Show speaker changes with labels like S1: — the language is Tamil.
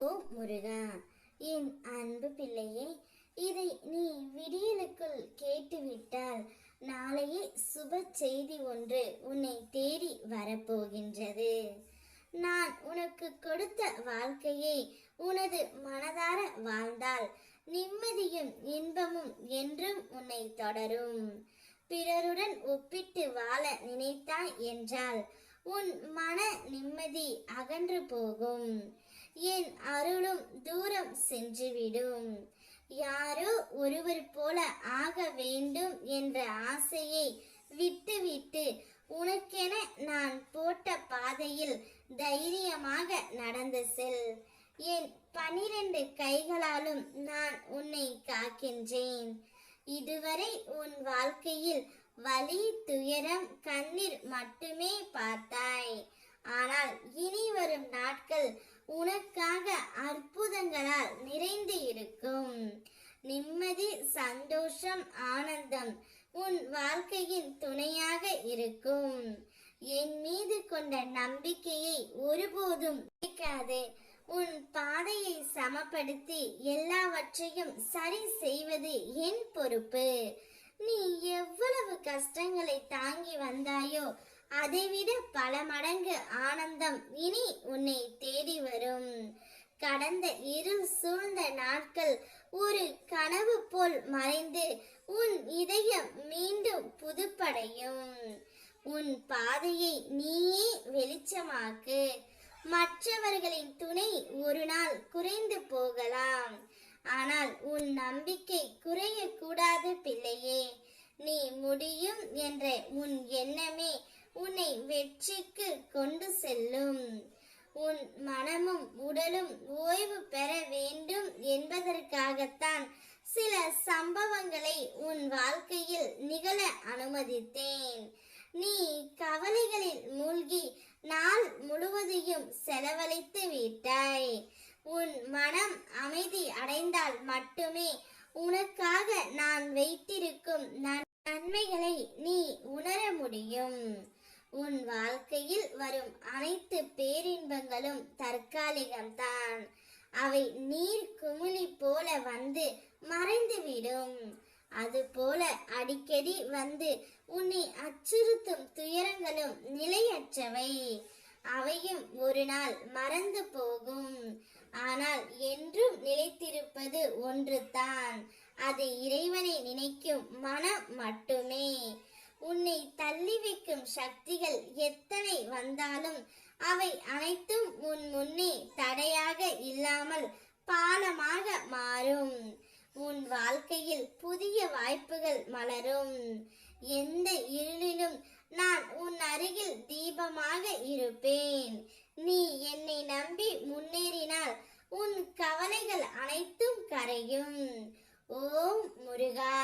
S1: ஓ முருகா, என் அன்பு பிள்ளையே, இதை நீ விடியலுக்குள் கேட்டுவிட்டால் நாளையே சுப செய்தி ஒன்று உன்னை தேடி வரப்போகின்றது. நான் உனக்கு கொடுத்த வாழ்க்கையை உனது மனதார வாழ்ந்தால் நிம்மதியும் இன்பமும் என்றும் உன்னை தொடரும். பிறருடன் ஒப்பிட்டு வாழ நினைத்தாய் என்றால் உன் மன நிம்மதி அகன்று போகும். என் அருளும் தூரம் சென்றுவிடும். யாரோ ஒருவர் போல ஆக வேண்டும் என்ற ஆசையை விட்டுவிட்டு உனக்கென நான் போட்ட பாதையில் தைரியமாக நடந்து செல். என் 12 கைகளாலும் நான் உன்னை காக்கின்றேன். இதுவரை உன் வாழ்க்கையில் வலி, துயரம், கண்ணீர் மட்டுமே பார்த்தாய். ஆனால் இனி வரும் நாட்கள் உனக்காக அற்புதங்களால் நிறைந்து இருக்கும். நிம்மதி, சந்தோஷம், ஆனந்தம் உன் வாழ்க்கையின் துணையாக இருக்கும். என் மீது கொண்ட நம்பிக்கையை ஒருபோதும் இழக்காதே. உன் பாதையை சமப்படுத்தி எல்லாவற்றையும் சரி செய்வது என் பொறுப்பு. நீ எவ்வளவு கஷ்டங்களை தாங்கி வந்தாயோ அதைவிட பல மடங்கு ஆனந்தம் இனி உன்னை தேடி வரும். கடந்த இருள் சூழ்ந்த நாட்கள் ஒரு கனவு போல் மறைந்து உன் இதயம் மீண்டும் புதுப்படையும். உன் பாதையை நீயே வெளிச்சமாக்கு. மற்றவர்களின் துணை ஒரு நாள் குறைந்து போகலாம், ஆனால் உன் நம்பிக்கை குறையக்கூடாது பிள்ளையே. நீ முடியும் என்ற உன் எண்ணமே உன்னை வெற்றிக்கு கொண்டு செல்லும். உன் மனமும் உடலும் ஓய்வு பெற வேண்டும் என்பதற்காகத்தான் சில சம்பவங்களை உன் வாழ்க்கையில் நிகழ அனுமதித்தேன். நீ கவலைகளில் மூழ்கி நாள் முழுவதையும் செலவழித்து விட்டாய். உன் மனம் அமைதி அடைந்தால் மட்டுமே உனக்காக நான் வைத்திருக்கும் நன்மைகளை நீ உணர முடியும். உன் வாழ்க்கையில் வரும் அனைத்து பேரின்பங்களும் தற்காலிகம்தான். அவை நீர் குமிழி போல வந்து மறைந்துவிடும். அதுபோல அடிக்கடி வந்து உன்னை அச்சுறுத்தும் துயரங்களும் நிலையற்றவை. அவையும் ஒரு நாள் மறந்து போகும். ஆனால் என்றும் நிலைத்திருப்பது ஒன்றுதான், அது இறைவனை நினைக்கும் மனம் மட்டுமே. உன்னை தள்ளி வைக்கும் சக்திகள் எத்தனை வந்தாலும் அவை அனைத்தும் உன் முன்னே தடையாக இல்லாமல் பாலமாக மாறும். உன் வாழ்க்கையில் புதிய வாய்ப்புகள் மலரும். எந்த இருளிலும் நான் உன் அருகில் தீபமாக இருப்பேன். நீ என்னை நம்பி முன்னேறினால் உன் கவலைகள் அனைத்தும் கரையும். ஓம் முருகா.